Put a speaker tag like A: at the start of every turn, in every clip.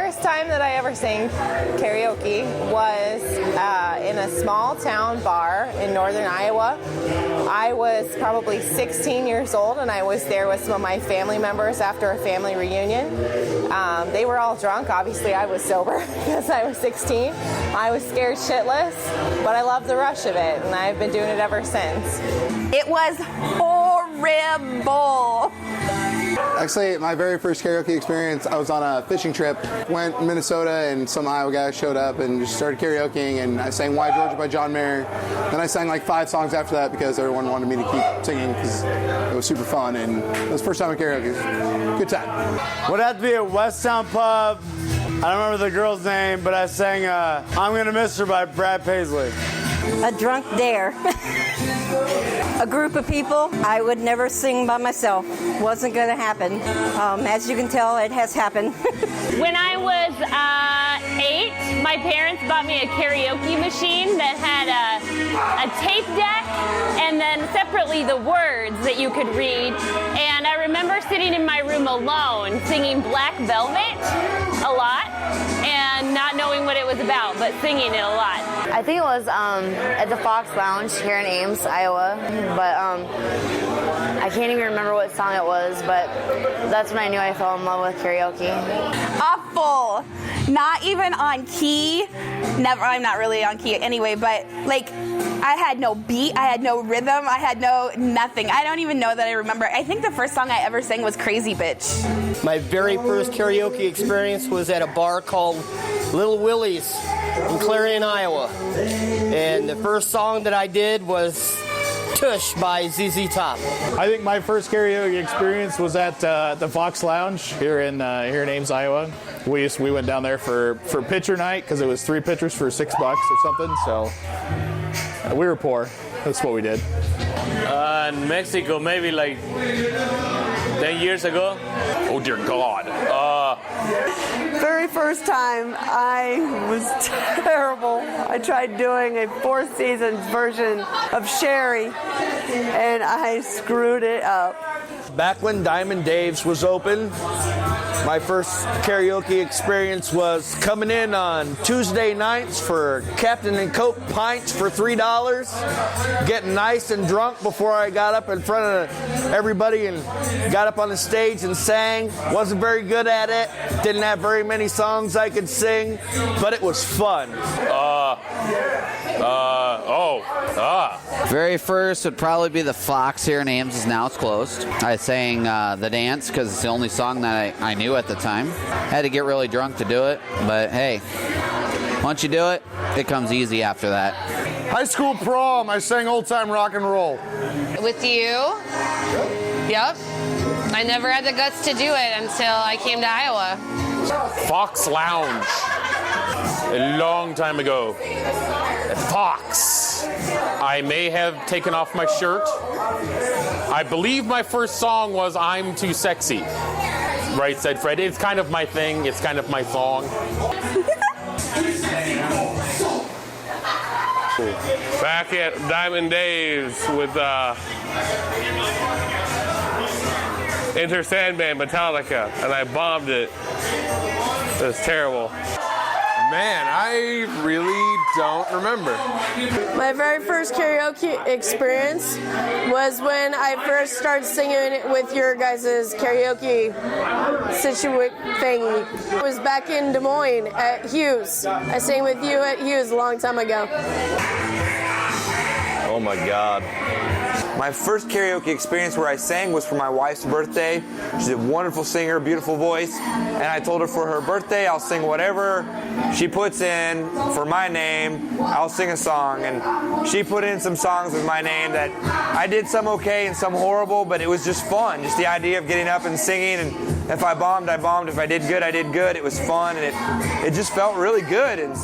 A: first time that I ever sang karaoke was in a small town bar in northern Iowa. I was probably 16 years old, and I was there with some of my family members after a family reunion. They were all drunk. Obviously, I was sober because I was 16. I was scared shitless, but I loved the rush of it, and I've been doing it ever since.
B: It was horrible.
C: Actually, my very first karaoke experience, I was on a fishing trip, went to Minnesota, and some Iowa guys showed up and just started karaokeing, and I sang Why Georgia by John Mayer. Then I sang like 5 songs after that because everyone wanted me to keep singing because it was super fun, and it was the first time in karaoke. It was a good time.
D: Would have to be at Westtown Pub. I don't remember the girl's name, but I sang I'm Gonna Miss Her by Brad Paisley.
B: A drunk dare. A group of people. I would never sing by myself. Wasn't going to happen. As you can tell, it has happened.
E: When I was 8, my parents bought me a karaoke machine that had a tape deck and then separately the words that you could read. And I remember sitting in my room alone singing Black Velvet a lot and not knowing what it was about, but singing it a lot.
F: I think it was at the Fox Lounge here in Ames, Iowa, but I can't even remember what song it was, but that's when I knew I fell in love with karaoke.
B: Awful. Not even on key. Never. I'm not really on key anyway, but like I had no beat, I had no rhythm, I had no nothing. I don't even know that I remember. I think the first song I ever sang was Crazy Bitch.
G: My very first karaoke experience was at a bar called Little Willie's in Clarion, Iowa. And the first song that I did was Tush by ZZ Top.
H: I think my first karaoke experience was at the Fox Lounge here in Ames, Iowa. We went down there for pitcher night because it was 3 pitchers for $6 or something. So we were poor. That's what we did.
I: In Mexico, maybe like 10 years ago. Oh dear God.
J: Very first time, I was terrible. I tried doing a 4 Seasons version of Sherry, and I screwed it up.
K: Back when Diamond Dave's was open, my first karaoke experience was coming in on Tuesday nights for Captain and Coke pints for $3, getting nice and drunk before I got up in front of everybody and got up on the stage and sang. Wasn't very good at it. Didn't have very many songs I could sing, but it was fun.
L: Very first would probably be the Fox here in Ames. Now it's closed. I sang The Dance because it's the only song that I knew at the time. Had to get really drunk to do it, but hey, once you do it, it comes easy after that.
D: High school prom, I sang Old Time Rock and Roll.
M: With you? Yep. I never had the guts to do it until I came to Iowa.
I: Fox Lounge. A long time ago. At Fox. I may have taken off my shirt. I believe my first song was I'm Too Sexy. Right, said Fred. It's kind of my thing. It's kind of my song.
N: Back at Diamond Dave's with Enter Sandman, Metallica, and I bombed it. It was terrible.
D: Man, I really don't remember.
J: My very first karaoke experience was when I first started singing with your guys' karaoke thingy. It was back in Des Moines at Hughes. I sang with you at Hughes a long time ago.
O: Oh my God. My first karaoke experience where I sang was for my wife's birthday. She's a wonderful singer, beautiful voice. And I told her for her birthday, I'll sing whatever she puts in for my name. I'll sing a song. And she put in some songs with my name that I did some okay and some horrible, but it was just fun. Just the idea of getting up and singing. And if I bombed, I bombed. If I did good, I did good. It was fun. And it just felt really good. And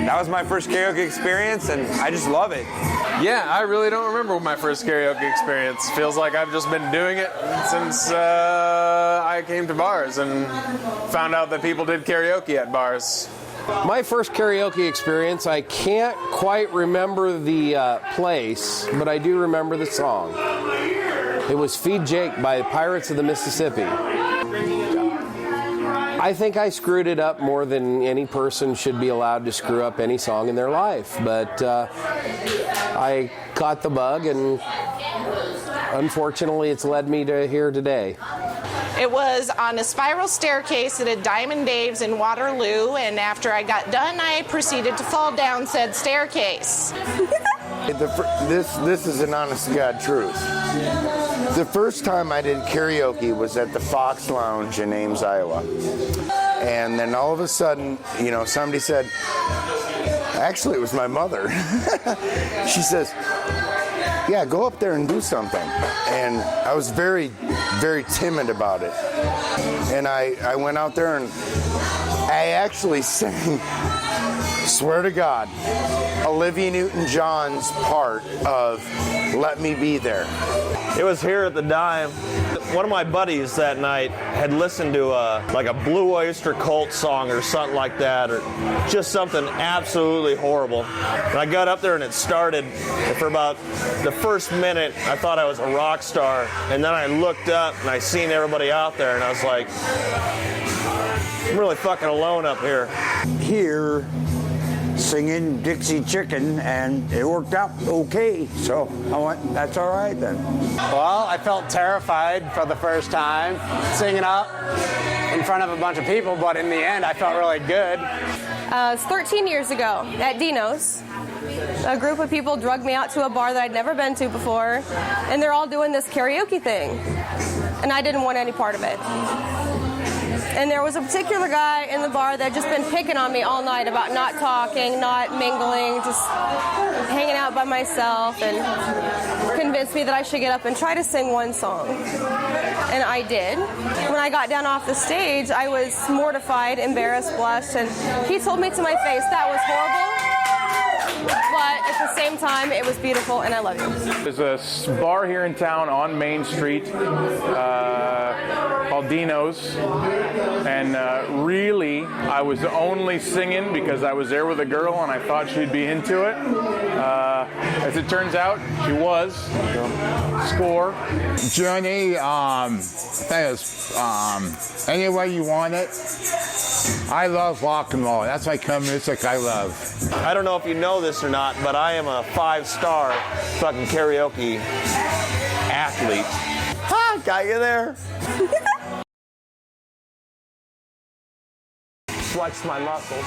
O: that was my first karaoke experience. And I just love it.
D: Yeah, I really don't remember my first karaoke experience. Feels like I've just been doing it since I came to bars and found out that people did karaoke at bars.
P: My first karaoke experience, I can't quite remember the place, but I do remember the song. It was Feed Jake by Pirates of the Mississippi. I think I screwed it up more than any person should be allowed to screw up any song in their life. But I caught the bug, and unfortunately, it's led me to here today.
A: It was on a spiral staircase at a Diamond Dave's in Waterloo, and after I got done, I proceeded to fall down said staircase.
Q: This is an honest to God truth. The first time I did karaoke was at the Fox Lounge in Ames, Iowa. And then all of a sudden, you know, somebody said, actually it was my mother. She says, yeah, go up there and do something. And I was very, very timid about it. And I went out there and I actually sang, swear to God, Olivia Newton-John's part of Let Me Be There.
K: It was here at the Dime. One of my buddies that night had listened to like a Blue Oyster Cult song or something like that, or just something absolutely horrible. And I got up there and it started. And for about the first minute, I thought I was a rock star. And then I looked up and I seen everybody out there, and I was like, I'm really fucking alone up here.
R: Here, singing Dixie Chicken, and it worked out okay. So I went, that's all right then.
S: Well, I felt terrified for the first time, singing up in front of a bunch of people, but in the end, I felt really good.
T: It was 13 years ago at Dino's. A group of people drugged me out to a bar that I'd never been to before, and they're all doing this karaoke thing, and I didn't want any part of it. And there was a particular guy in the bar that had just been picking on me all night about not talking, not mingling, just hanging out by myself, and convinced me that I should get up and try to sing one song. And I did. When I got down off the stage, I was mortified, embarrassed, blushed, and he told me to my face, that was horrible. But at the same time, it was beautiful, and I love you.
U: There's a bar here in town on Main Street called Dino's, and really, I was only singing because I was there with a girl and I thought she'd be into it. As it turns out, she was. Score.
V: Journey, thanks. Any way you want it. I love rock and roll. That's my kind of music I love.
K: I don't know if you know this or not, but I am a 5-star fucking karaoke athlete. Ha! Got you there. Flex my muscles.